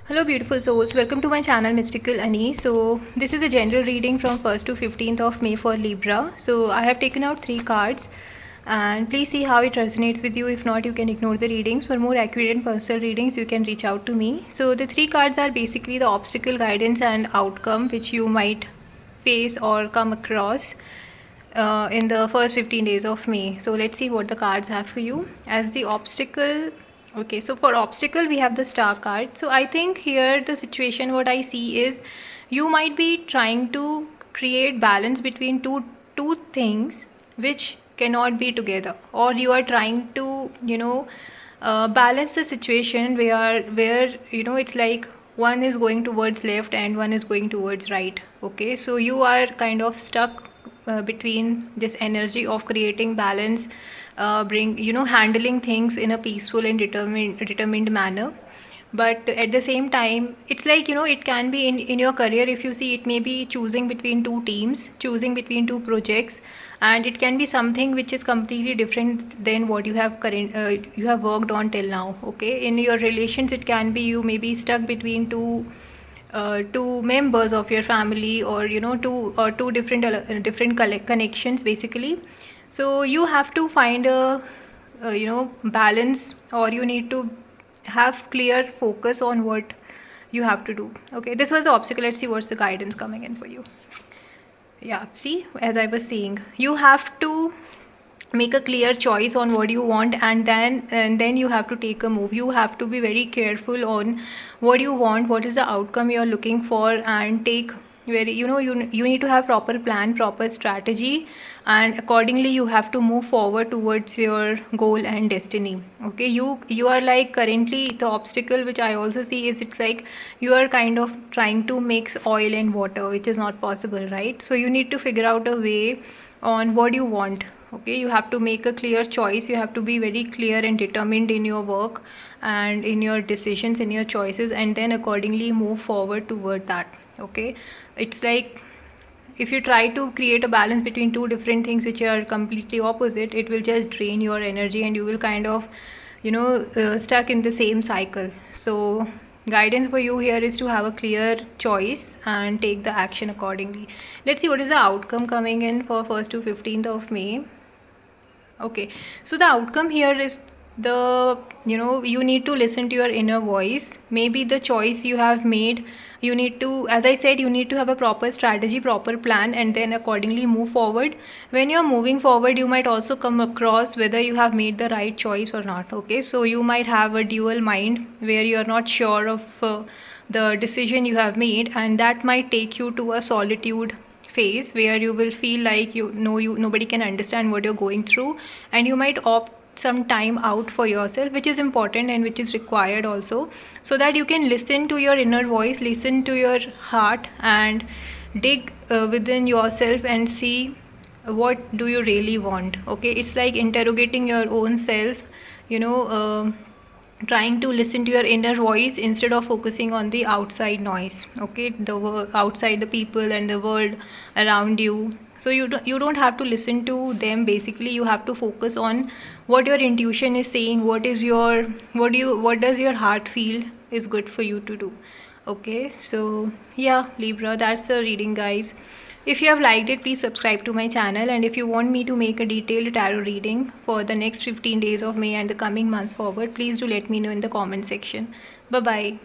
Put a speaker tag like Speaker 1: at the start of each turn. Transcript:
Speaker 1: Hello beautiful souls, welcome to my channel Mystical Ani. So this is a general reading from 1st to 15th of May for Libra. So I have taken out 3 cards and please see how it resonates with you. If not, you can ignore the readings. For more accurate and personal readings, you can reach out to me. So the 3 cards are basically the obstacle, guidance and outcome which you might face or come across in the first 15 days of May. So let's see what the cards have for you. As the obstacle, okay, so for obstacle we have the star card. So I think here the situation what I see is you might be trying to create balance between two things which cannot be together, or you are trying to balance the situation where it's like one is going towards left and one is going towards right. Okay, so you are kind of stuck between this energy of creating balance, bring handling things in a peaceful and determined manner. But at the same time, it's like it can be in your career. If you see, it may be choosing between two teams, choosing between two projects, and it can be something which is completely different than what you have worked on till now. Okay, in your relations, it can be you may be stuck between two members of your family, or two different connections basically. So you have to find a balance, or you need to have clear focus on what you have to do. Okay, this was the obstacle. Let's see what's the guidance coming in for you. Yeah, see, as I was saying, you have to make a clear choice on what you want, and then you have to take a move. You have to be very careful on what you want, what is the outcome you are looking for, and take very you need to have proper plan, proper strategy, and accordingly you have to move forward towards your goal and destiny. Okay, you are like currently the obstacle which I also see is it's like you are kind of trying to mix oil and water, which is not possible, right? So you need to figure out a way on what you want. Okay, you have to make a clear choice. You have to be very clear and determined in your work and in your decisions, in your choices, and then accordingly move forward toward that. Okay, it's like if you try to create a balance between two different things which are completely opposite, it will just drain your energy and you will kind of stuck in the same cycle. So guidance for you here is to have a clear choice and take the action accordingly. Let's see what is the outcome coming in for 1st to 15th of May. Okay, so the outcome here is you need to listen to your inner voice. Maybe the choice you have made, you need to, as I said, you need to have a proper strategy, proper plan, and then accordingly move forward. When you're moving forward, you might also come across whether you have made the right choice or not. Okay, so you might have a dual mind where you're not sure of the decision you have made, and that might take you to a solitude phase where you will feel like nobody can understand what you're going through, and you might opt some time out for yourself, which is important and which is required also, so that you can listen to your inner voice, listen to your heart, and dig within yourself and see what do you really want. Okay, it's like interrogating your own self, trying to listen to your inner voice instead of focusing on the outside noise. Okay, outside, the people and the world around you. So you don't have to listen to them. Basically, you have to focus on what your intuition is saying, what does your heart feel is good for you to do. Okay, so yeah, Libra, that's the reading, guys. If you have liked it, please subscribe to my channel, and if you want me to make a detailed tarot reading for the next 15 days of May and the coming months forward, please do let me know in the comment section. Bye bye.